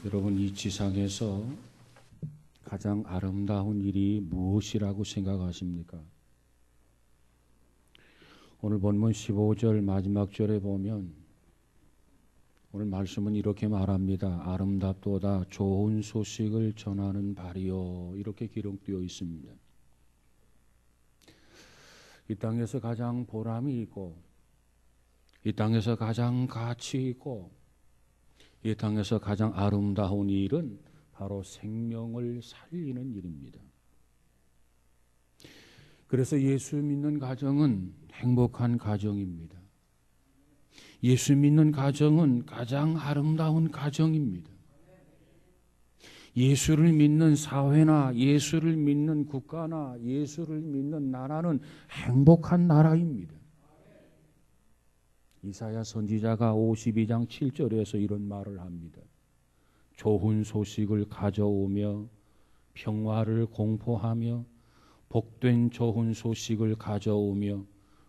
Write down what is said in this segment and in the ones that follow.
여러분, 이 지상에서 가장 아름다운 일이 무엇이라고 생각하십니까? 오늘 본문 15절 마지막 절에 보면 오늘 말씀은 이렇게 말합니다. 아름답도다 좋은 소식을 전하는 발이요, 이렇게 기록되어 있습니다. 이 땅에서 가장 보람이 있고, 이 땅에서 가장 가치 있고, 이 땅에서 가장 아름다운 일은 바로 생명을 살리는 일입니다. 그래서 예수 믿는 가정은 행복한 가정입니다. 예수 믿는 가정은 가장 아름다운 가정입니다. 예수를 믿는 사회나 예수를 믿는 국가나 예수를 믿는 나라는 행복한 나라입니다. 이사야 선지자가 52장 7절에서 이런 말을 합니다. 좋은 소식을 가져오며 평화를 공포하며 복된 좋은 소식을 가져오며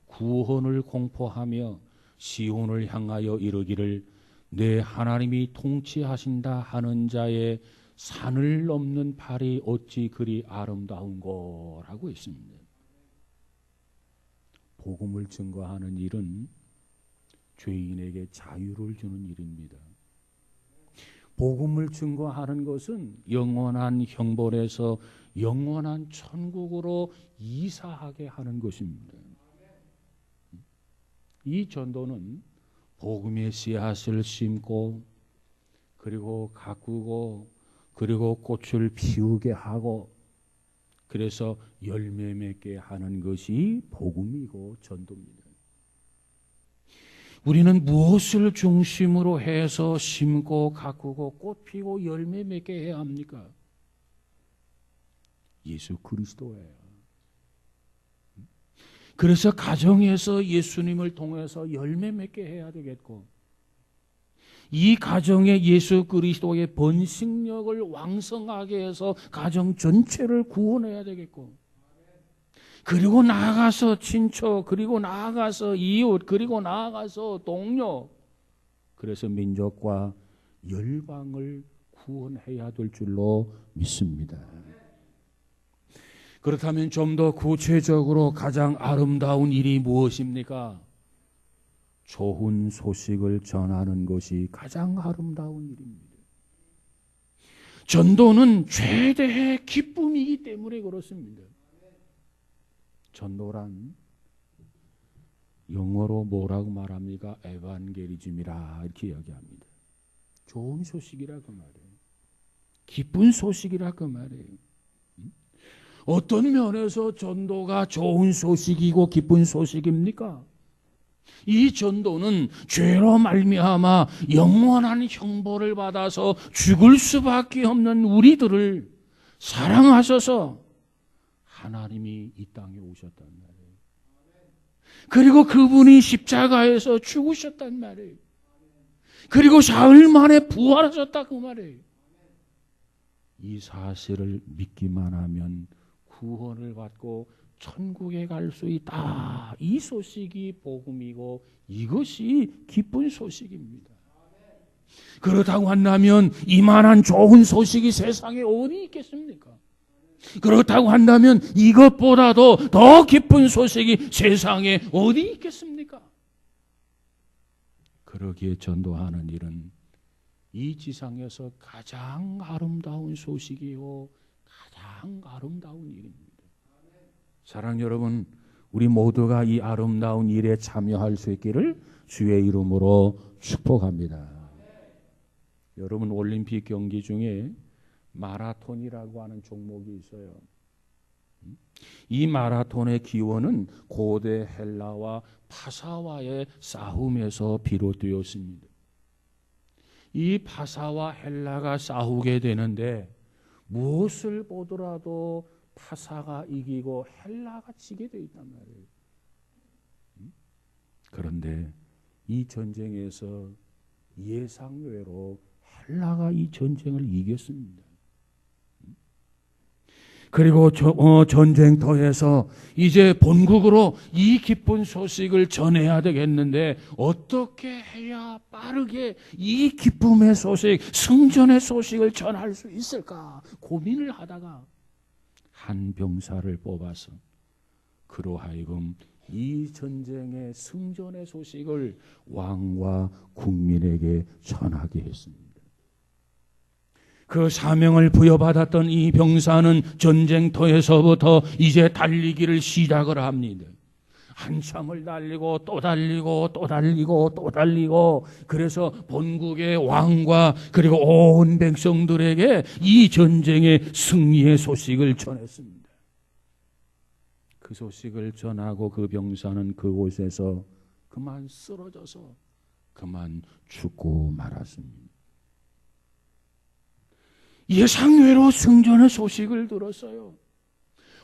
구원을 공포하며 시온을 향하여 이르기를 내 하나님이 통치하신다 하는 자의 산을 넘는 발이 어찌 그리 아름다운고라고 했습니다. 복음을 증거하는 일은 죄인에게 자유를 주는 일입니다. 복음을 증거하는 것은 영원한 형벌에서 영원한 천국으로 이사하게 하는 것입니다. 이 전도는 복음의 씨앗을 심고 그리고 가꾸고 그리고 꽃을 피우게 하고 그래서 열매 맺게 하는 것이 복음이고 전도입니다. 우리는 무엇을 중심으로 해서 심고 가꾸고 꽃 피고 열매 맺게 해야 합니까? 예수 그리스도예요. 그래서 가정에서 예수님을 통해서 열매 맺게 해야 되겠고, 이 가정에 예수 그리스도의 번식력을 왕성하게 해서 가정 전체를 구원해야 되겠고, 그리고 나아가서 친척, 그리고 나아가서 이웃, 그리고 나아가서 동료, 그래서 민족과 열방을 구원해야 될 줄로 믿습니다. 그렇다면 좀 더 구체적으로 가장 아름다운 일이 무엇입니까? 좋은 소식을 전하는 것이 가장 아름다운 일입니다. 전도는 최대의 기쁨이기 때문에 그렇습니다. 전도란 영어로 뭐라고 말합니까? 에반게리즘이라 이렇게 이야기합니다. 좋은 소식이라 그 말이에요. 기쁜 소식이라 그 말이에요. 어떤 면에서 전도가 좋은 소식이고 기쁜 소식입니까? 이 전도는 죄로 말미암아 영원한 형벌을 받아서 죽을 수밖에 없는 우리들을 사랑하셔서 하나님이 이 땅에 오셨단 말이에요. 그리고 그분이 십자가에서 죽으셨단 말이에요. 그리고 사흘 만에 부활하셨다 그 말이에요. 이 사실을 믿기만 하면 구원을 받고 천국에 갈 수 있다. 이 소식이 복음이고 이것이 기쁜 소식입니다. 그렇다고 한다면 이만한 좋은 소식이 세상에 어디 있겠습니까? 그렇다고 한다면 이것보다도 더 기쁜 소식이 세상에 어디 있겠습니까? 그러기에 전도하는 일은 이 지상에서 가장 아름다운 소식이요 가장 아름다운 일입니다. 사랑 여러분, 우리 모두가 이 아름다운 일에 참여할 수 있기를 주의 이름으로 축복합니다. 여러분, 올림픽 경기 중에 마라톤이라고 하는 종목이 있어요. 이 마라톤의 기원은 고대 헬라와 파사와의 싸움에서 비롯되었습니다. 이 파사와 헬라가 싸우게 되는데 무엇을 보더라도 파사가 이기고 헬라가 지게 돼 있단 말이에요. 그런데 이 전쟁에서 예상외로 헬라가 이 전쟁을 이겼습니다. 그리고 전쟁터에서 이제 본국으로 이 기쁜 소식을 전해야 되겠는데 어떻게 해야 빠르게 이 기쁨의 소식, 승전의 소식을 전할 수 있을까 고민을 하다가 한 병사를 뽑아서 그로 하여금 이 전쟁의 승전의 소식을 왕과 국민에게 전하게 했습니다. 그 사명을 부여받았던 이 병사는 전쟁터에서부터 이제 달리기를 시작을 합니다. 한참을 달리고 또 달리고 또 달리고 또 달리고, 그래서 본국의 왕과 그리고 온 백성들에게 이 전쟁의 승리의 소식을 전했습니다. 그 소식을 전하고 그 병사는 그곳에서 그만 쓰러져서 그만 죽고 말았습니다. 예상외로 승전의 소식을 들었어요.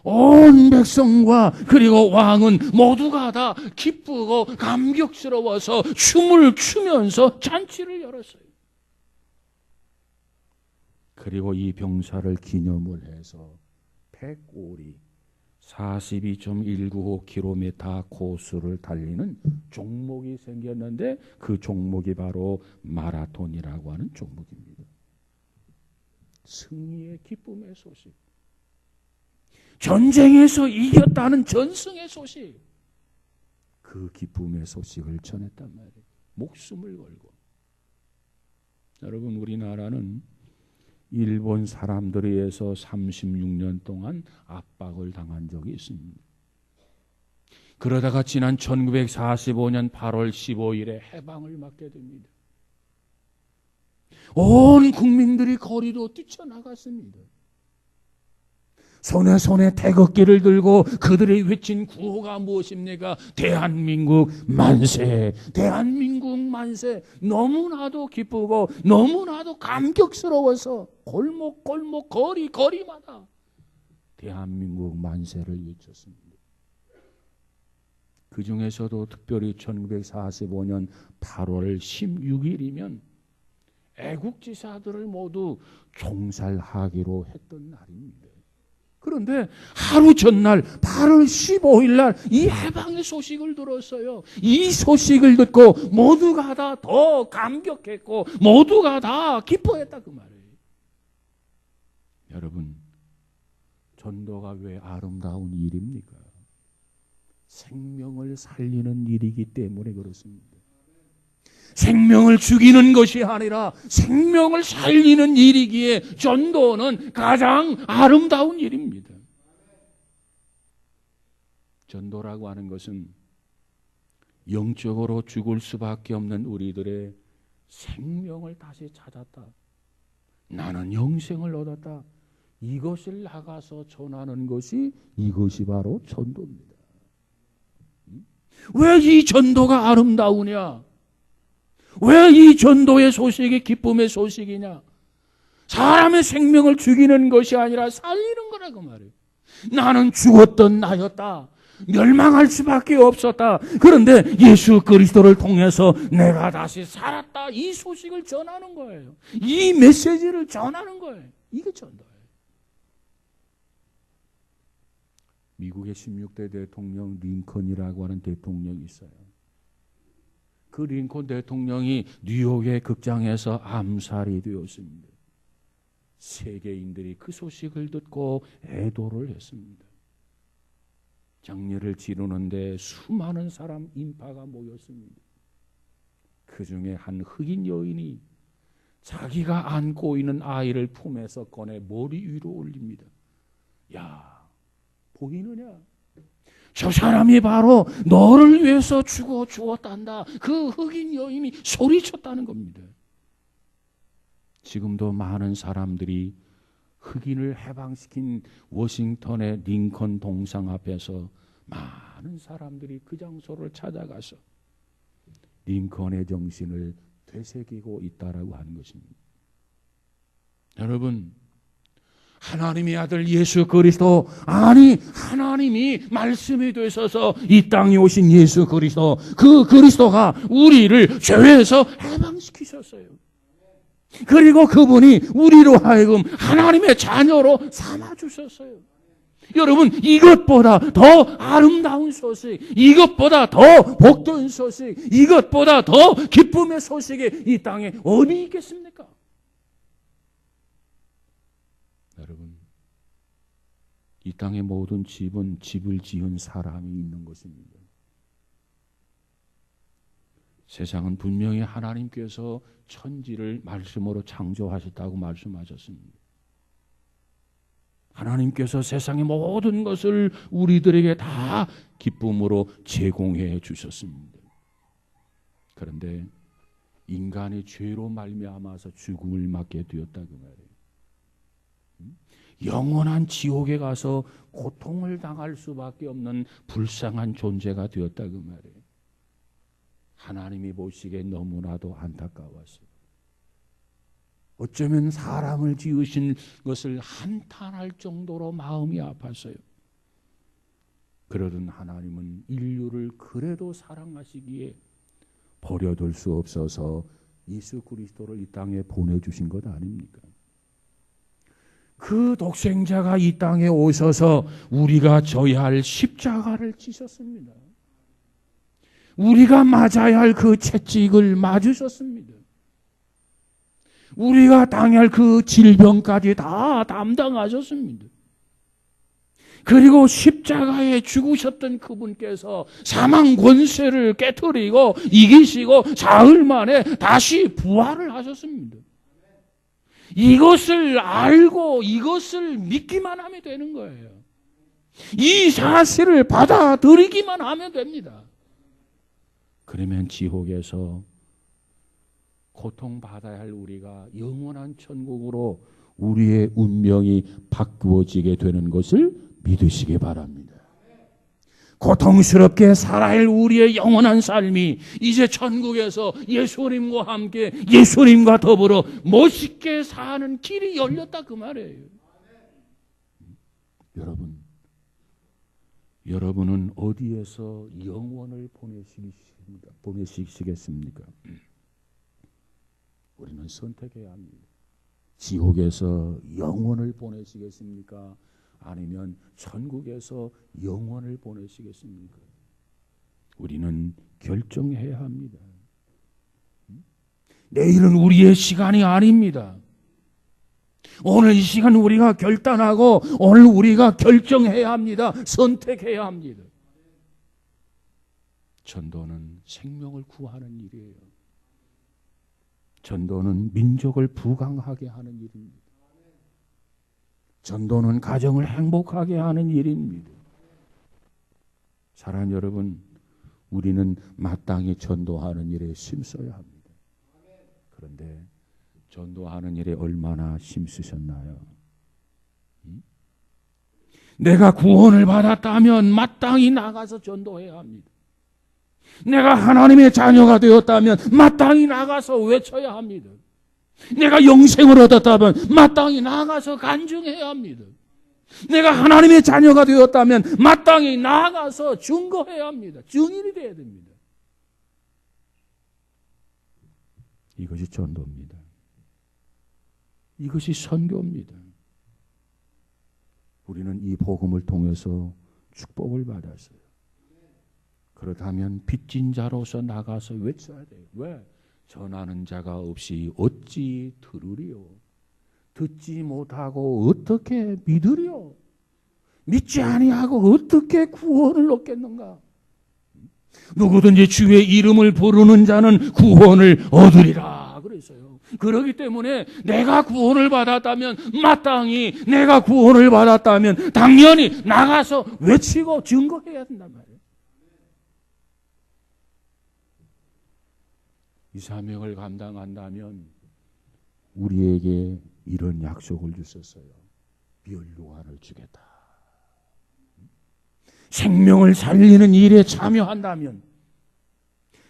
온 백성과 그리고 왕은 모두가 다 기쁘고 감격스러워서 춤을 추면서 잔치를 열었어요. 그리고 이 병사를 기념을 해서 100오리 42.195km 코스를 달리는 종목이 생겼는데 그 종목이 바로 마라톤이라고 하는 종목입니다. 승리의 기쁨의 소식, 전쟁에서 이겼다는 전승의 소식, 그 기쁨의 소식을 전했단 말이에요. 목숨을 걸고. 여러분, 우리나라는 일본 사람들에 의해서 36년 동안 압박을 당한 적이 있습니다. 그러다가 지난 1945년 8월 15일에 해방을 맞게 됩니다. 온 국민들이 거리로 뛰쳐나갔습니다. 손에 태극기를 들고 그들이 외친 구호가 무엇입니까? 대한민국 만세, 대한민국 만세. 너무나도 기쁘고 너무나도 감격스러워서 골목 거리마다 대한민국 만세를 외쳤습니다. 그 중에서도 특별히 1945년 8월 16일이면 애국지사들을 모두 총살하기로 했던 날입니다. 그런데 하루 전날 8월 15일 날 이 해방의 소식을 들었어요. 이 소식을 듣고 모두가 다 더 감격했고 모두가 다 기뻐했다 그 말이에요. 여러분, 전도가 왜 아름다운 일입니까? 생명을 살리는 일이기 때문에 그렇습니다. 생명을 죽이는 것이 아니라 생명을 살리는 일이기에 전도는 가장 아름다운 일입니다. 전도라고 하는 것은 영적으로 죽을 수밖에 없는 우리들의 생명을 다시 찾았다. 나는 영생을 얻었다. 이것을 나가서 전하는 것이 이것이 바로 전도입니다. 왜 이 전도가 아름다우냐? 왜 이 전도의 소식이 기쁨의 소식이냐? 사람의 생명을 죽이는 것이 아니라 살리는 거라고 말해요. 나는 죽었던 나였다. 멸망할 수밖에 없었다. 그런데 예수 그리스도를 통해서 내가 다시 살았다. 이 소식을 전하는 거예요. 이 메시지를 전하는 거예요. 이게 전도예요. 미국의 16대 대통령 링컨이라고 하는 대통령이 있어요. 그 링컨 대통령이 뉴욕의 극장에서 암살이 되었습니다. 세계인들이 그 소식을 듣고 애도를 했습니다. 장례를 치르는데 수많은 사람 인파가 모였습니다. 그 중에 한 흑인 여인이 자기가 안고 있는 아이를 품에서 꺼내 머리 위로 올립니다. 야, 보이느냐? 저 사람이 바로 너를 위해서 죽어 주었단다. 그 흑인 여인이 소리쳤다는 겁니다. 지금도 많은 사람들이 흑인을 해방시킨 워싱턴의 링컨 동상 앞에서 많은 사람들이 그 장소를 찾아가서 링컨의 정신을 되새기고 있다라고 하는 것입니다. 여러분, 하나님의 아들 예수 그리스도, 아니 하나님이 말씀이 되셔서 이 땅에 오신 예수 그리스도, 그 그리스도가 우리를 죄에서 해방시키셨어요. 그리고 그분이 우리로 하여금 하나님의 자녀로 삼아주셨어요. 여러분, 이것보다 더 아름다운 소식, 이것보다 더 복된 소식, 이것보다 더 기쁨의 소식이 이 땅에 어디 있겠습니까? 여러분, 이 땅의 모든 집은 집을 지은 사람이 있는 것입니다. 세상은 분명히 하나님께서 천지를 말씀으로 창조하셨다고 말씀하셨습니다. 하나님께서 세상의 모든 것을 우리들에게 다 기쁨으로 제공해 주셨습니다. 그런데 인간의 죄로 말미암아서 죽음을 맞게 되었다 그 말이에요. 영원한 지옥에 가서 고통을 당할 수밖에 없는 불쌍한 존재가 되었다 그 말이에요. 하나님이 보시기에 너무나도 안타까웠어요. 어쩌면 사람을 지으신 것을 한탄할 정도로 마음이 아팠어요. 그러던 하나님은 인류를 그래도 사랑하시기에 버려둘 수 없어서 예수 그리스도를 이 땅에 보내주신 것 아닙니까? 그 독생자가 이 땅에 오셔서 우리가 져야 할 십자가를 지셨습니다. 우리가 맞아야 할 그 채찍을 맞으셨습니다. 우리가 당할 그 질병까지 다 담당하셨습니다. 그리고 십자가에 죽으셨던 그분께서 사망 권세를 깨트리고 이기시고 사흘 만에 다시 부활을 하셨습니다. 이것을 알고 이것을 믿기만 하면 되는 거예요. 이 사실을 받아들이기만 하면 됩니다. 그러면 지옥에서 고통받아야 할 우리가 영원한 천국으로 우리의 운명이 바꾸어지게 되는 것을 믿으시기 바랍니다. 고통스럽게 살아야 할 우리의 영원한 삶이 이제 천국에서 예수님과 함께 예수님과 더불어 멋있게 사는 길이 열렸다 그 말이에요. 여러분은 어디에서 영원을 보내시겠습니까? 우리는 선택해야 합니다. 지옥에서 영원을 보내시겠습니까? 아니면 천국에서 영원을 보내시겠습니까? 우리는 결정해야 합니다. 내일은 우리의 시간이 아닙니다. 오늘 이 시간 우리가 결단하고 오늘 우리가 결정해야 합니다. 선택해야 합니다. 전도는 생명을 구하는 일이에요. 전도는 민족을 부강하게 하는 일입니다. 전도는 가정을 행복하게 하는 일입니다. 사랑하는 여러분, 우리는 마땅히 전도하는 일에 힘써야 합니다. 그런데 전도하는 일에 얼마나 힘쓰셨나요? 내가 구원을 받았다면 마땅히 나가서 전도해야 합니다. 내가 하나님의 자녀가 되었다면 마땅히 나가서 외쳐야 합니다. 내가 영생을 얻었다면 마땅히 나가서 간증해야 합니다. 내가 하나님의 자녀가 되었다면 마땅히 나가서 증거해야 합니다. 증인이 되어야 됩니다. 이것이 전도입니다. 이것이 선교입니다. 우리는 이 복음을 통해서 축복을 받았어요. 그렇다면 빚진 자로서 나가서 외쳐야 돼요. 왜? 전하는 자가 없이 어찌 들으리요? 듣지 못하고 어떻게 믿으리요? 믿지 아니하고 어떻게 구원을 얻겠는가? 누구든지 주의 이름을 부르는 자는 구원을 얻으리라 그랬어요. 그렇기 때문에 내가 구원을 받았다면 마땅히 내가 구원을 받았다면 당연히 나가서 외치고 증거해야 된단 말이에요. 이 사명을 감당한다면 우리에게 이런 약속을 주셨어요. 멸류관을 주겠다. 생명을 살리는 일에 참여한다면,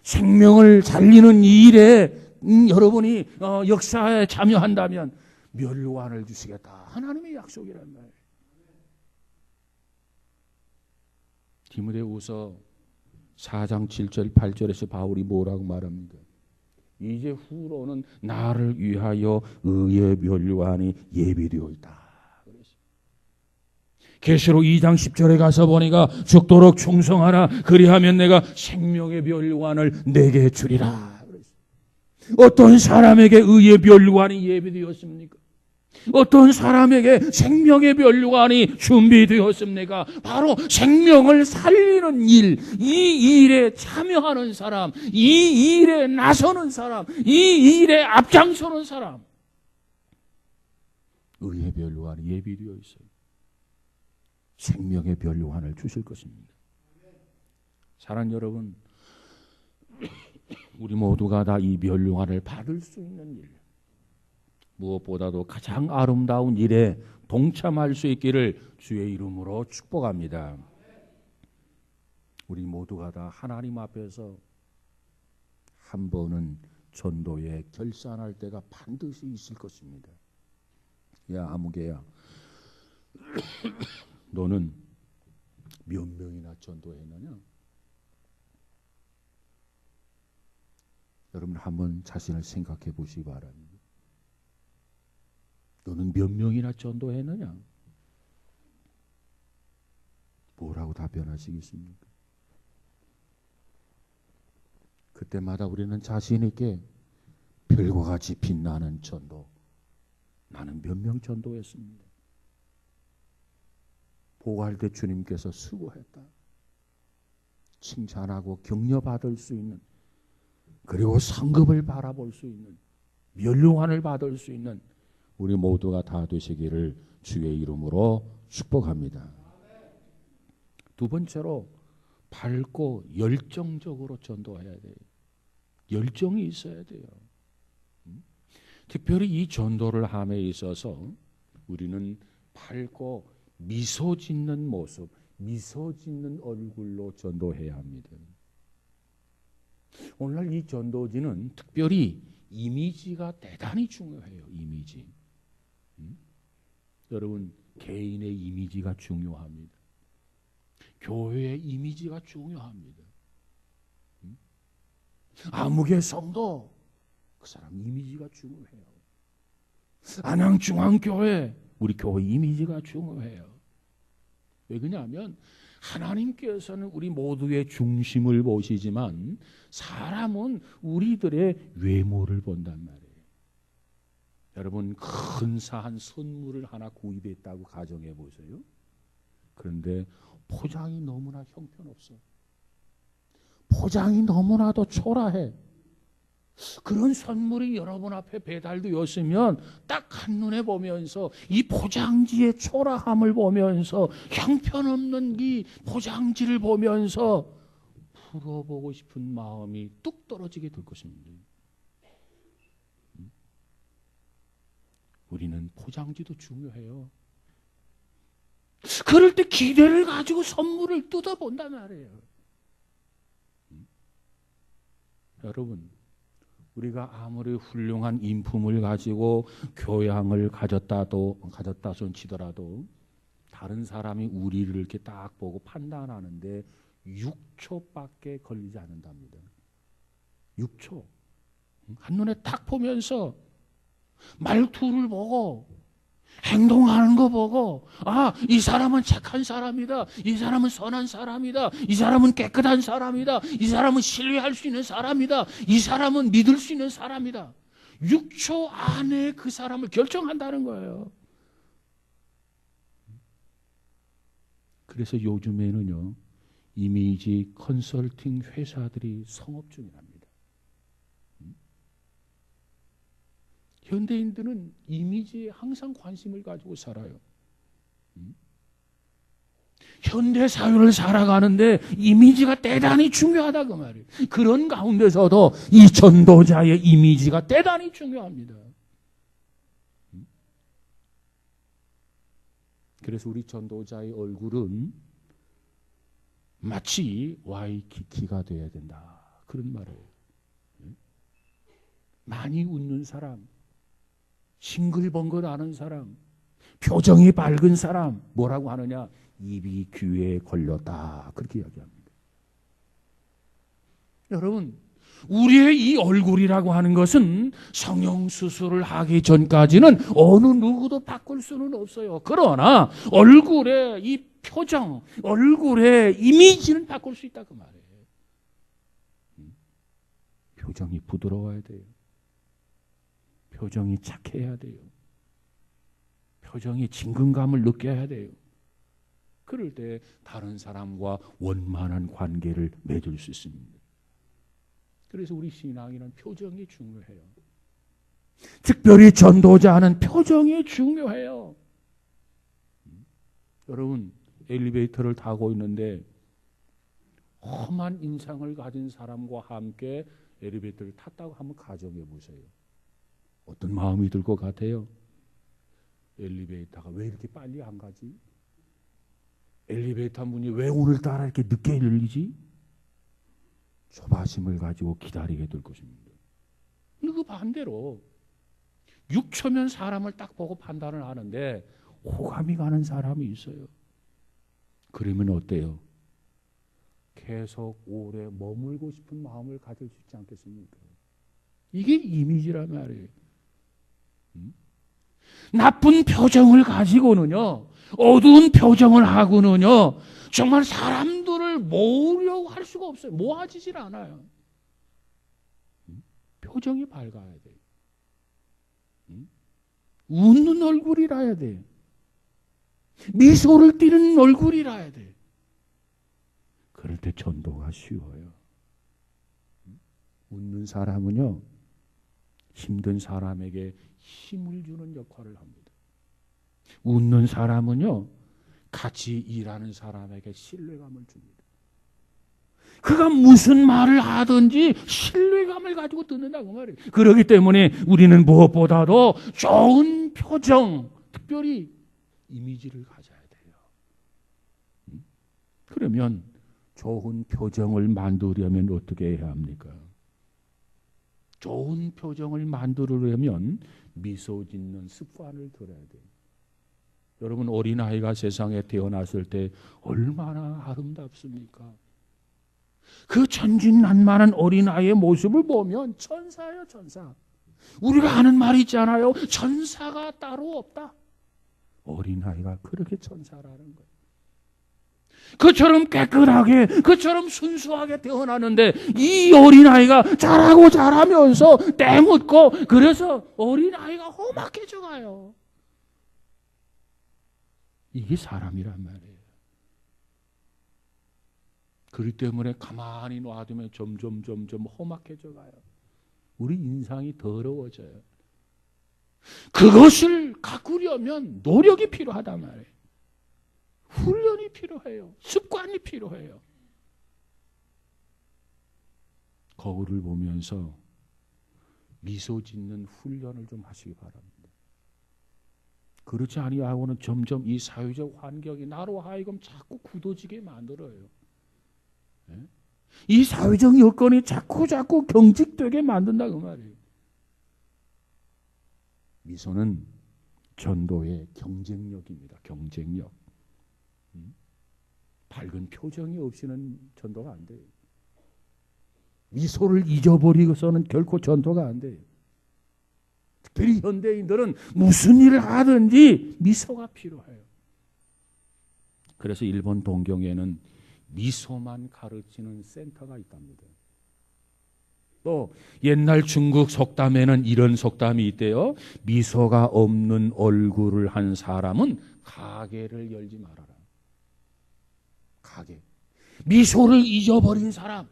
생명을 살리는 일에 여러분이 역사에 참여한다면 멸류관을 주시겠다. 하나님의 약속이란 말이에요. 디모데후서 4장 7절 8절에서 바울이 뭐라고 말합니까? 이제 후로는 나를 위하여 의의 멸류관이 예비되어 있다. 계시록 2장 10절에 가서 보니까 죽도록 충성하라. 그리하면 내가 생명의 멸류관을 내게 주리라. 어떤 사람에게 의의 멸류관이 예비되었습니까? 어떤 사람에게 생명의 멸류관이 준비되었습니까? 바로 생명을 살리는 일, 이 일에 참여하는 사람, 이 일에 나서는 사람, 이 일에 앞장서는 사람. 의의 멸류관이 예비되어 있어요. 생명의 멸류관을 주실 것입니다. 사랑하는 여러분, 우리 모두가 다 이 멸류관을 받을 수 있는 일, 무엇보다도 가장 아름다운 일에 동참할 수 있기를 주의 이름으로 축복합니다. 우리 모두가 다 하나님 앞에서 한 번은 전도에 결산할 때가 반드시 있을 것입니다. 야 아무개야, 너는 몇 명이나 전도했느냐? 여러분 한번 자신을 생각해 보시기 바랍니다. 너는 몇 명이나 전도했느냐? 뭐라고 답변하시겠습니까? 그때마다 우리는 자신 있게 별과 같이 빛나는 전도, 나는 몇 명 전도했습니다. 보고할 때 주님께서 수고했다, 칭찬하고 격려받을 수 있는, 그리고 상급을 바라볼 수 있는, 멸류관을 받을 수 있는 우리 모두가 다 되시기를 주의 이름으로 축복합니다. 두 번째로 밝고 열정적으로 전도해야 돼요. 열정이 있어야 돼요. 특별히 이 전도를 함에 있어서 우리는 밝고 미소 짓는 모습, 미소 짓는 얼굴로 전도해야 합니다. 오늘날 이 전도지는 특별히 이미지가 대단히 중요해요. 이미지. 여러분, 개인의 이미지가 중요합니다. 교회의 이미지가 중요합니다. 아무개 성도, 그 사람 이미지가 중요해요. 안양중앙교회, 우리 교회 이미지가 중요해요. 왜 그러냐면 하나님께서는 우리 모두의 중심을 보시지만 사람은 우리들의 외모를 본단 말이에요. 여러분, 근사한 선물을 하나 구입했다고 가정해 보세요. 그런데 포장이 너무나 형편없어. 포장이 너무나도 초라해. 그런 선물이 여러분 앞에 배달되었으면 딱 한눈에 보면서 이 포장지의 초라함을 보면서 형편없는 이 포장지를 보면서 풀어보고 싶은 마음이 뚝 떨어지게 될 것입니다. 우리는 포장지도 중요해요. 그럴 때 기대를 가지고 선물을 뜯어본단 말이에요. 여러분, 우리가 아무리 훌륭한 인품을 가지고 교양을 가졌다 손 치더라도 다른 사람이 우리를 이렇게 딱 보고 판단하는데 6초밖에 걸리지 않는답니다. 6초. 한눈에 딱 보면서 말투를 보고 행동하는 거 보고, 아, 이 사람은 착한 사람이다, 이 사람은 선한 사람이다, 이 사람은 깨끗한 사람이다, 이 사람은 신뢰할 수 있는 사람이다, 이 사람은 믿을 수 있는 사람이다. 6초 안에 그 사람을 결정한다는 거예요. 그래서 요즘에는요, 이미지 컨설팅 회사들이 성업 중이랍니다. 현대인들은 이미지에 항상 관심을 가지고 살아요. 현대 사회를 살아가는데 이미지가 대단히 중요하다 그 말이에요. 그런 가운데서도 이 전도자의 이미지가 대단히 중요합니다. 그래서 우리 전도자의 얼굴은 마치 와이키키가 되어야 된다, 그런 말이에요. 많이 웃는 사람, 싱글벙글 하는 사람, 표정이 밝은 사람, 뭐라고 하느냐? 입이 귀에 걸렸다, 그렇게 이야기합니다. 여러분, 우리의 이 얼굴이라고 하는 것은 성형수술을 하기 전까지는 어느 누구도 바꿀 수는 없어요. 그러나 얼굴의 이 표정, 얼굴의 이미지는 바꿀 수 있다 그 말이에요. 표정이 부드러워야 돼요. 표정이 착해야 돼요. 표정이 친근감을 느껴야 돼요. 그럴 때 다른 사람과 원만한 관계를 맺을 수 있습니다. 그래서 우리 신앙인은 표정이 중요해요. 특별히 전도자는 표정이 중요해요. 여러분, 엘리베이터를 타고 있는데 험한 인상을 가진 사람과 함께 엘리베이터를 탔다고 한번 가정해 보세요. 어떤 마음이 들 것 같아요? 엘리베이터가 왜 이렇게 빨리 안 가지? 엘리베이터 문이 왜 오늘따라 이렇게 늦게 열리지? 조바심을 가지고 기다리게 될 것입니다. 근데 그 반대로 6초면 사람을 딱 보고 판단을 하는데 호감이 가는 사람이 있어요. 그러면 어때요? 계속 오래 머물고 싶은 마음을 가질 수 있지 않겠습니까? 이게 이미지란 말이에요. 나쁜 표정을 가지고는요, 어두운 표정을 하고는요, 정말 사람들을 모으려고 할 수가 없어요. 모아지질 않아요. 표정이 밝아야 돼요. 웃는 얼굴이라야 돼요. 미소를 띠는 얼굴이라야 돼요. 그럴 때 전도가 쉬워요. 웃는 사람은요, 힘든 사람에게 힘을 주는 역할을 합니다. 웃는 사람은요, 같이 일하는 사람에게 신뢰감을 줍니다. 그가 무슨 말을 하든지 신뢰감을 가지고 듣는다고 말이에요. 그렇기 때문에 우리는 무엇보다도 좋은 표정, 특별히 이미지를 가져야 돼요. 그러면 좋은 표정을 만들려면 어떻게 해야 합니까? 좋은 표정을 만들려면 미소 짓는 습관을 들여야 돼요. 여러분, 어린아이가 세상에 태어났을 때 얼마나 아름답습니까? 그 천진난만한 어린아이의 모습을 보면 천사예요, 천사. 우리가 하는 말이 있잖아요. 천사가 따로 없다. 어린아이가 그렇게 천사라는 거예요. 그처럼 깨끗하게, 그처럼 순수하게 태어나는데 이 어린아이가 자라고 자라면서 때묻고, 그래서 어린아이가 험악해져 가요. 이게 사람이란 말이에요. 그렇기 때문에 가만히 놔두면 점점 험악해져 가요. 우리 인상이 더러워져요. 그것을 가꾸려면 노력이 필요하단 말이에요. 훈련이 필요해요. 습관이 필요해요. 거울을 보면서 미소 짓는 훈련을 좀 하시기 바랍니다. 그렇지 아니하고는 점점 이 사회적 환경이 나로 하여금 자꾸 굳어지게 만들어요. 이 사회적 여건이 자꾸 경직되게 만든다 그 말이에요. 미소는 전도의 경쟁력입니다. 경쟁력. 밝은 표정이 없이는 전도가 안 돼요. 미소를 잊어버리고서는 결코 전도가 안 돼요. 특별히 현대인들은 무슨 일을 하든지 미소가 필요해요. 그래서 일본 동경에는 미소만 가르치는 센터가 있답니다. 또 옛날 중국 속담에는 이런 속담이 있대요. 미소가 없는 얼굴을 한 사람은 가게를 열지 말아라. 가게. 미소를 잊어버린 사람,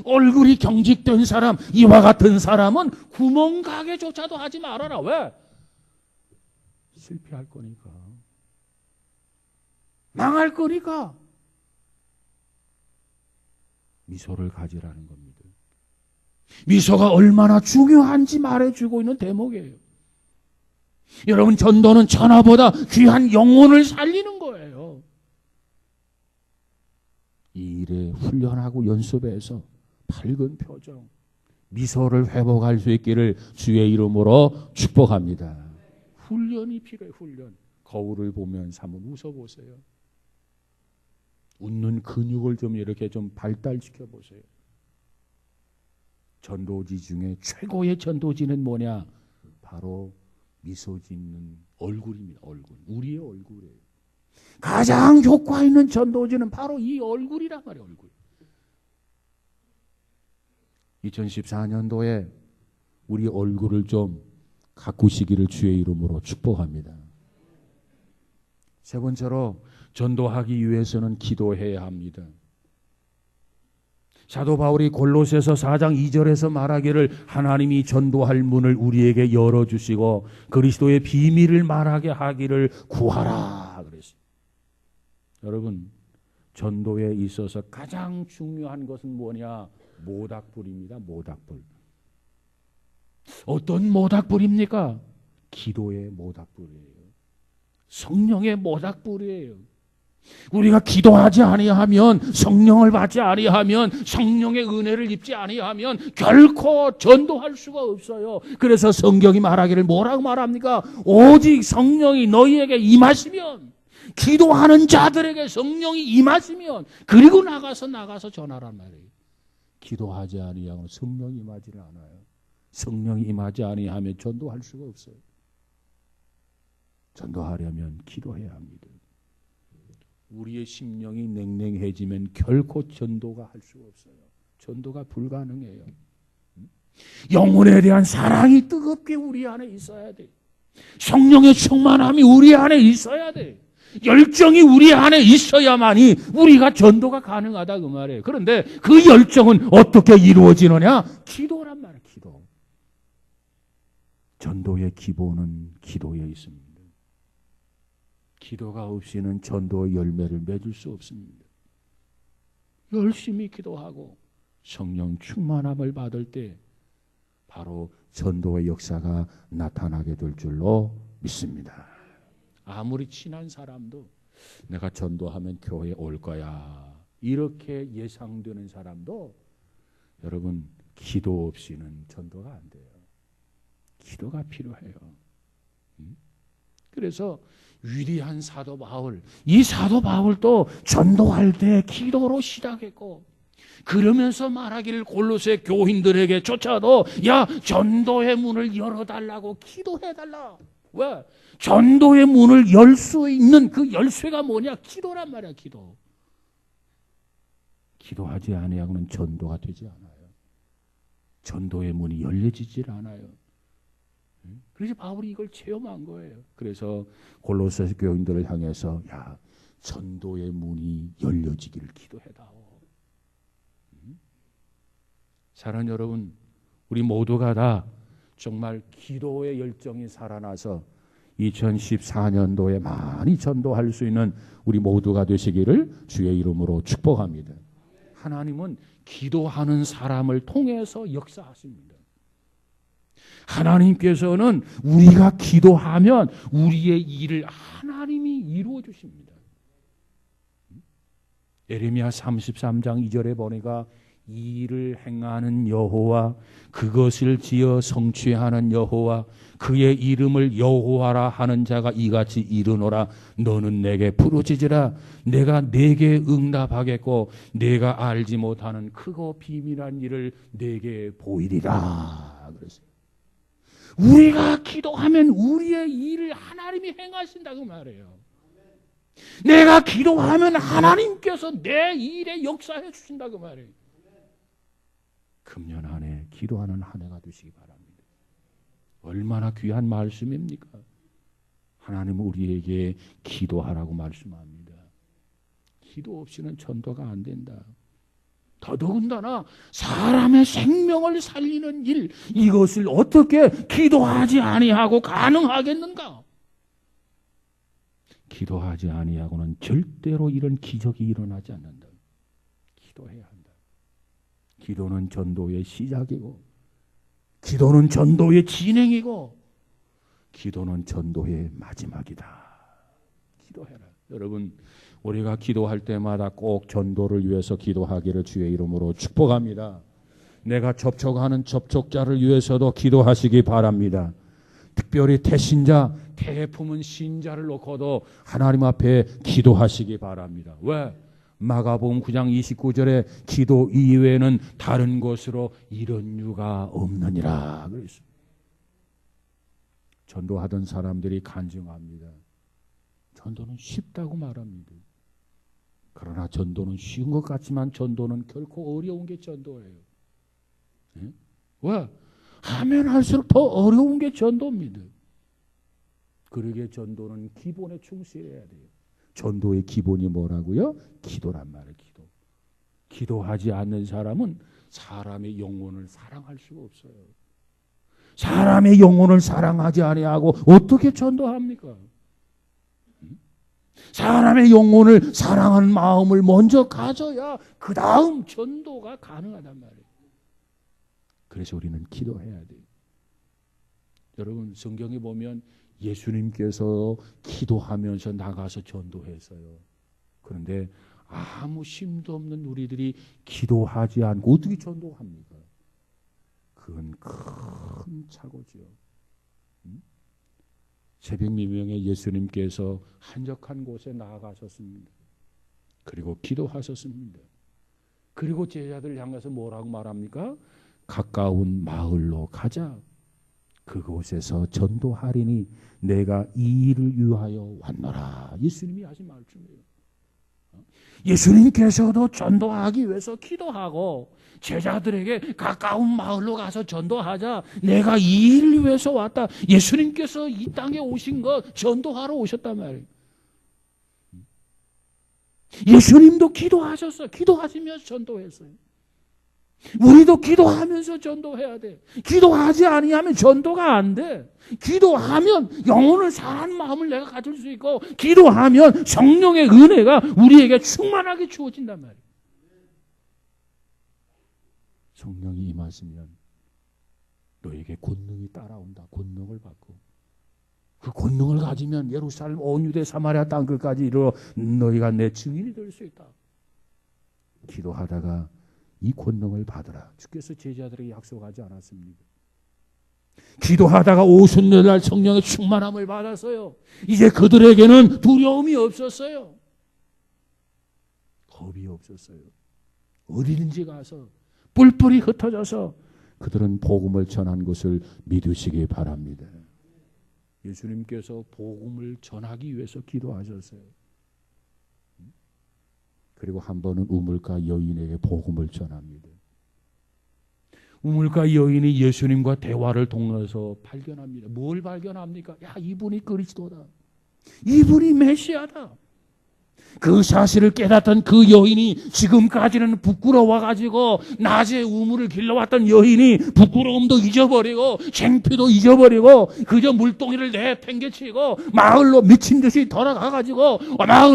얼굴이 경직된 사람, 이와 같은 사람은 구멍가게조차도 하지 말아라. 왜? 실패할 거니까. 망할 거니까. 미소를 가지라는 겁니다. 미소가 얼마나 중요한지 말해주고 있는 대목이에요. 여러분, 전도는 천하보다 귀한 영혼을 살리는 거예요. 이 일에 훈련하고 연습해서 밝은 표정, 미소를 회복할 수 있기를 주의 이름으로 축복합니다. 훈련이 필요해요. 훈련. 거울을 보면서 한번 웃어보세요. 웃는 근육을 좀 이렇게 좀 발달시켜 보세요. 전도지 중에 최고의 전도지는 뭐냐? 바로 미소 짓는 얼굴입니다. 얼굴. 우리의 얼굴이에요. 가장 효과 있는 전도지는 바로 이 얼굴이란 말이에요. 얼굴. 2014년도에 우리 얼굴을 좀 가꾸시기를 주의 이름으로 축복합니다. 세 번째로 전도하기 위해서는 기도해야 합니다. 사도 바울이 골로새서 4장 2절에서 말하기를 하나님이 전도할 문을 우리에게 열어주시고 그리스도의 비밀을 말하게 하기를 구하라 그랬어요. 여러분, 전도에 있어서 가장 중요한 것은 뭐냐? 모닥불입니다. 모닥불. 어떤 모닥불입니까? 기도의 모닥불이에요. 성령의 모닥불이에요. 우리가 기도하지 아니하면, 성령을 받지 아니하면, 성령의 은혜를 입지 아니하면 결코 전도할 수가 없어요. 그래서 성경이 말하기를 뭐라고 말합니까? 오직 성령이 너희에게 임하시면, 기도하는 자들에게 성령이 임하시면, 그리고 나가서 전하란 말이에요. 기도하지 아니하면 성령이 임하지를 않아요. 성령이 임하지 아니하면 전도할 수가 없어요. 전도하려면 기도해야 합니다. 우리의 심령이 냉랭해지면 결코 전도가 할 수가 없어요. 전도가 불가능해요. 영혼에 대한 사랑이 뜨겁게 우리 안에 있어야 돼. 성령의 충만함이 우리 안에 있어야 돼. 열정이 우리 안에 있어야만이 우리가 전도가 가능하다 그 말이에요. 그런데 그 열정은 어떻게 이루어지느냐? 기도란 말이에요. 기도. 전도의 기본은 기도에 있습니다. 기도가 없이는 전도의 열매를 맺을 수 없습니다. 열심히 기도하고 성령 충만함을 받을 때 바로 전도의 역사가 나타나게 될 줄로 믿습니다. 아무리 친한 사람도 내가 전도하면 교회에 올 거야 이렇게 예상되는 사람도 여러분 기도 없이는 전도가 안 돼요. 기도가 필요해요. 그래서 위대한 사도 바울, 이 사도 바울도 전도할 때 기도로 시작했고 그러면서 말하기를 골로새 교인들에게 조차도 야 전도의 문을 열어달라고 기도해달라. 왜? 전도의 문을 열 수 있는 그 열쇠가 뭐냐? 기도란 말이야. 기도. 기도하지 아니하고는 전도가 되지 않아요. 전도의 문이 열려지질 않아요. 그래서 바울이 이걸 체험한 거예요. 그래서 골로새 교인들을 향해서 야 전도의 문이 열려지기를 기도해다오. 사랑하는 여러분, 우리 모두가 다 정말 기도의 열정이 살아나서 2014년도에 많이 전도할 수 있는 우리 모두가 되시기를 주의 이름으로 축복합니다. 하나님은 기도하는 사람을 통해서 역사하십니다. 하나님께서는 우리가 기도하면 우리의 일을 하나님이 이루어 주십니다. 예레미야 33장 2절에 보니까 이 일을 행하는 여호와 그것을 지어 성취하는 여호와 그의 이름을 여호와라 하는 자가 이같이 이르노라. 너는 내게 부르짖으라. 내가 내게 응답하겠고 내가 알지 못하는 크고 비밀한 일을 내게 보이리라. 그랬어요. 우리가 기도하면 우리의 일을 하나님이 행하신다고 말해요. 내가 기도하면 하나님께서 내 일에 역사해 주신다고 말해요. 금년 한 해 기도하는 한 해가 되시기 바랍니다. 얼마나 귀한 말씀입니까? 하나님은 우리에게 기도하라고 말씀합니다. 기도 없이는 전도가 안 된다. 더더군다나 사람의 생명을 살리는 일, 이것을 어떻게 기도하지 아니하고 가능하겠는가? 기도하지 아니하고는 절대로 이런 기적이 일어나지 않는다. 기도해야 한다. 기도는 전도의 시작이고 기도는 전도의 진행이고 기도는 전도의 마지막이다. 기도해라. 여러분, 우리가 기도할 때마다 꼭 전도를 위해서 기도하기를 주의 이름으로 축복합니다. 내가 접촉하는 접촉자를 위해서도 기도하시기 바랍니다. 특별히 태신자, 태품은 신자를 놓고도 하나님 앞에 기도하시기 바랍니다. 왜? 마가복음 9장 29절에 기도 이외에는 다른 것으로 이런 유가 없느니라 그랬습니다. 전도하던 사람들이 간증합니다. 전도는 쉽다고 말합니다. 그러나 전도는 쉬운 것 같지만 전도는 결코 어려운 게 전도예요. 네? 왜? 하면 할수록 더 어려운 게 전도입니다. 그러기에 전도는 기본에 충실해야 돼요. 전도의 기본이 뭐라고요? 기도란 말이에요. 기도. 기도하지 않는 사람은 사람의 영혼을 사랑할 수가 없어요. 사람의 영혼을 사랑하지 아니하고 어떻게 전도합니까? 사람의 영혼을 사랑하는 마음을 먼저 가져야 그 다음 전도가 가능하단 말이에요. 그래서 우리는 기도해야 돼요. 여러분 성경에 보면 예수님께서 기도하면서 나가서 전도했어요. 그런데 아무 힘도 없는 우리들이 기도하지 않고 어떻게 전도합니까? 그건 큰 착오죠. 새벽 미명에 예수님께서 한적한 곳에 나아가셨습니다. 그리고 기도하셨습니다. 그리고 제자들 향해서 뭐라고 말합니까? 가까운 마을로 가자. 그곳에서 전도하리니 내가 이 일을 위하여 왔노라. 예수님이 하신 말씀이에요. 예수님께서도 전도하기 위해서 기도하고 제자들에게 가까운 마을로 가서 전도하자. 내가 이 일을 위해서 왔다. 예수님께서 이 땅에 오신 것 전도하러 오셨단 말이에요. 예수님도 기도하셨어요. 기도하시면서 전도했어요. 우리도 기도하면서 전도해야 돼. 기도하지 아니하면 전도가 안 돼. 기도하면 영혼을 사랑하는 마음을 내가 가질 수 있고 기도하면 성령의 은혜가 우리에게 충만하게 주어진단 말이에요. 성령이 임하시면 너에게 권능이 따라온다. 권능을 받고 그 권능을 가지면 예루살렘 온 유대 사마리아 땅 끝까지 이르러 너희가 내 증인이 될 수 있다. 기도하다가 이 권능을 받으라. 주께서 제자들에게 약속하지 않았습니까? 기도하다가 오순절날 성령의 충만함을 받았어요. 이제 그들에게는 두려움이 없었어요. 겁이 없었어요. 어디든지 가서 뿔뿔이 흩어져서 그들은 복음을 전한 것을 믿으시기 바랍니다. 예수님께서 복음을 전하기 위해서 기도하셨어요. 그리고 한 번은 우물가 여인에게 복음을 전합니다. 우물가 여인이 예수님과 대화를 통해서 발견합니다. 뭘 발견합니까? 야, 이분이 그리스도다. 이분이 메시아다. 그 사실을 깨닫던 그 여인이 지금까지는 부끄러워가지고 낮에 우물을 길러왔던 여인이 부끄러움도 잊어버리고 창피도 잊어버리고 그저 물동이를 내팽개치고 마을로 미친 듯이 돌아가가지고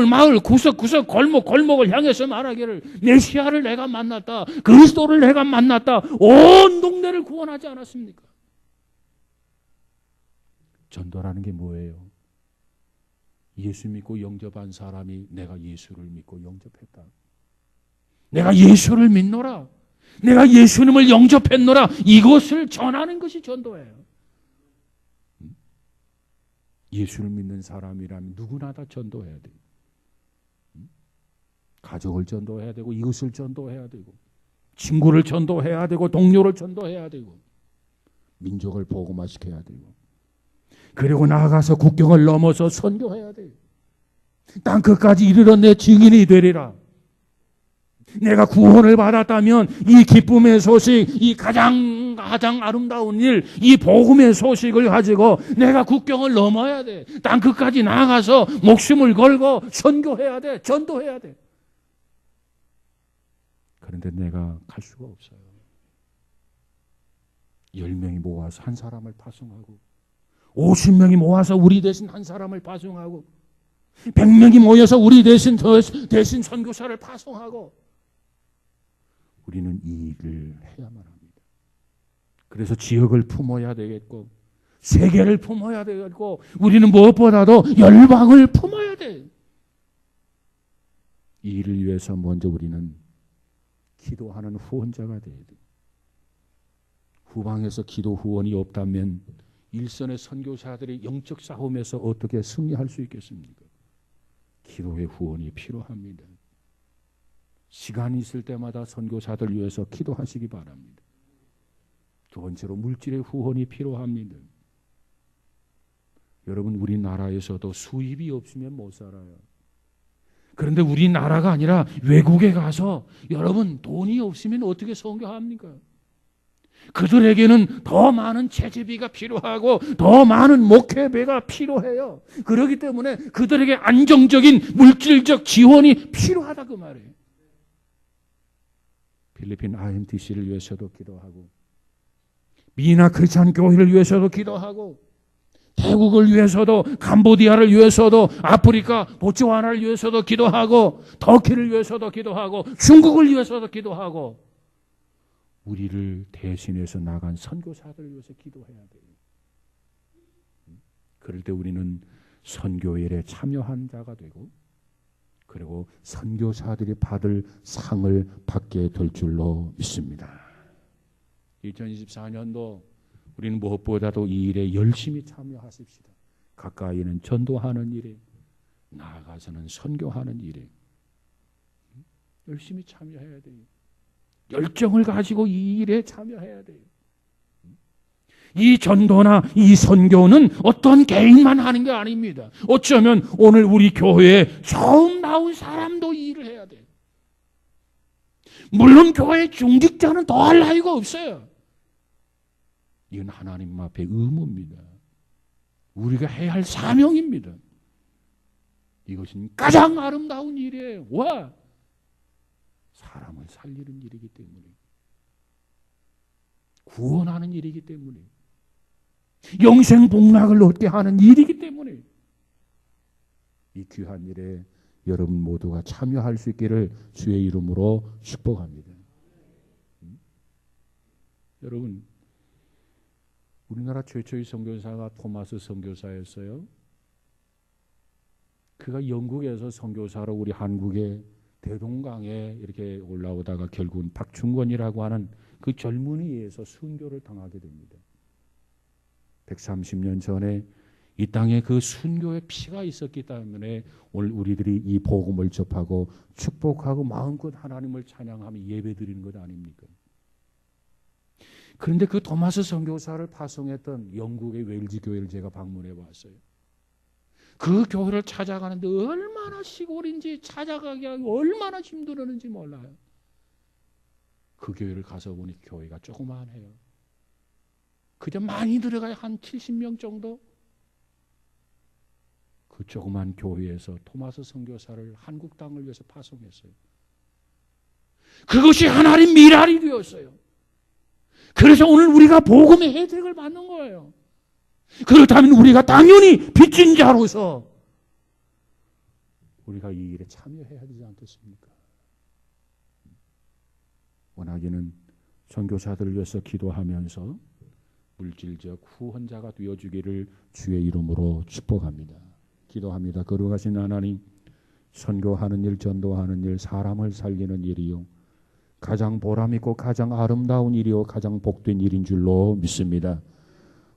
마을 구석구석 골목을 향해서 말하기를 메시아를 내가 만났다. 그리스도를 내가 만났다. 온 동네를 구원하지 않았습니까? 전도라는 게 뭐예요? 예수 믿고 영접한 사람이 내가 예수를 믿고 영접했다. 내가 예수를 믿노라. 내가 예수님을 영접했노라. 이것을 전하는 것이 전도예요. 예수를 믿는 사람이라면 누구나 다 전도해야 돼요. 가족을 전도해야 되고 이웃을 전도해야 되고 친구를 전도해야 되고 동료를 전도해야 되고 민족을 복음화시켜야 되고 그리고 나아가서 국경을 넘어서 선교해야 돼요. 땅 끝까지 이르러 내 증인이 되리라. 내가 구원을 받았다면 이 기쁨의 소식, 이 가장 아름다운 일, 이 복음의 소식을 가지고 내가 국경을 넘어야 돼. 땅 끝까지 나아가서 목숨을 걸고 선교해야 돼. 전도해야 돼. 그런데 내가 갈 수가 없어요. 10명이 모아서 한 사람을 파송하고 50명이 모아서 우리 대신 한 사람을 파송하고 100명이 모여서 우리 대신 선교사를 파송하고 우리는 이 일을 해야만 합니다. 그래서 지역을 품어야 되겠고 세계를 품어야 되겠고 우리는 무엇보다도 열방을 품어야 돼. 이 일을 위해서 먼저 우리는 기도하는 후원자가 돼야 돼. 후방에서 기도 후원이 없다면 일선의 선교사들이 영적 싸움에서 어떻게 승리할 수 있겠습니까? 기도의 후원이 필요합니다. 시간이 있을 때마다 선교사들 위해서 기도하시기 바랍니다. 두 번째로 물질의 후원이 필요합니다. 여러분, 우리나라에서도 수입이 없으면 못 살아요. 그런데 우리나라가 아니라 외국에 가서 여러분 돈이 없으면 어떻게 선교합니까? 그들에게는 더 많은 채집비가 필요하고 더 많은 목회비가 필요해요. 그렇기 때문에 그들에게 안정적인 물질적 지원이 필요하다 그 말이에요. 필리핀 IMTC를 위해서도 기도하고 미나 크리스찬 교회를 위해서도 기도하고 태국을 위해서도 캄보디아를 위해서도 아프리카 보츠와나를 위해서도 기도하고 터키를 위해서도 기도하고 중국을 위해서도 기도하고 우리를 대신해서 나간 선교사들을 위해서 기도해야 돼요. 그럴 때 우리는 선교일에 참여한 자가 되고 그리고 선교사들이 받을 상을 받게 될 줄로 믿습니다. 2024년도 우리는 무엇보다도 이 일에 열심히 참여하십시다. 가까이는 전도하는 일에 나아가서는 선교하는 일에 열심히 참여해야 돼요. 열정을 가지고 이 일에 참여해야 돼요. 이 전도나 이 선교는 어떤 개인만 하는 게 아닙니다. 어쩌면 오늘 우리 교회에 처음 나온 사람도 이 일을 해야 돼요. 물론 교회 중직자는 더 할 나위가 없어요. 이건 하나님 앞에 의무입니다. 우리가 해야 할 사명입니다. 이것은 가장 아름다운 일이에요. 와! 사람을 살리는 일이기 때문에, 구원하는 일이기 때문에, 영생 복락을 얻게 하는 일이기 때문에 이 귀한 일에 여러분 모두가 참여할 수 있기를 주의 이름으로 축복합니다. 여러분, 우리나라 최초의 선교사가 토마스 선교사였어요. 그가 영국에서 선교사로 우리 한국의 대동강에 이렇게 올라오다가 결국은 박충권이라고 하는 그 젊은이에 의해서 순교를 당하게 됩니다. 130년 전에 이 땅에 그 순교의 피가 있었기 때문에 오늘 우리들이 이 복음을 접하고 축복하고 마음껏 하나님을 찬양하며 예배드리는 것 아닙니까? 그런데 그 토마스 선교사를 파송했던 영국의 웨일즈 교회를 제가 방문해 봤어요. 그 교회를 찾아가는데 얼마나 시골인지 찾아가기 얼마나 힘들었는지 몰라요. 그 교회를 가서 보니 교회가 조그만해요. 그저 많이 들어가야 한 70명 정도? 그 조그만 교회에서 토마스 선교사를 한국 땅을 위해서 파송했어요. 그것이 하나님 미랄이 되었어요. 그래서 오늘 우리가 복음의 혜택을 받는 거예요. 그렇다면 우리가 당연히 빚진 자로서 우리가 이 일에 참여해야 되지 않겠습니까? 원하기는 선교사들을 위해서 기도하면서 물질적 후원자가 되어주기를 주의 이름으로 축복합니다. 기도합니다. 거룩하신 하나님, 선교하는 일, 전도하는 일, 사람을 살리는 일이요, 가장 보람있고 가장 아름다운 일이요 가장 복된 일인 줄로 믿습니다.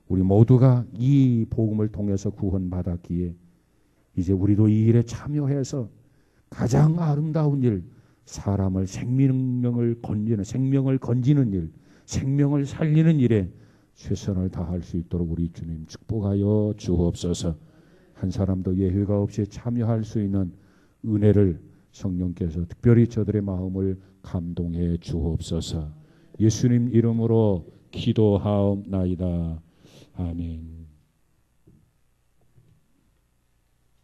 우리 모두가 이 복음을 통해서 구원받았기에 이제 우리도 이 일에 참여해서 가장 아름다운 일, 사람을 생명을 건지는 일, 생명을 살리는 일에 최선을 다할 수 있도록 우리 주님 축복하여 주옵소서. 한 사람도 예외가 없이 참여할 수 있는 은혜를 성령께서 특별히 저들의 마음을 감동해 주옵소서. 예수님 이름으로 기도하옵나이다. 아멘.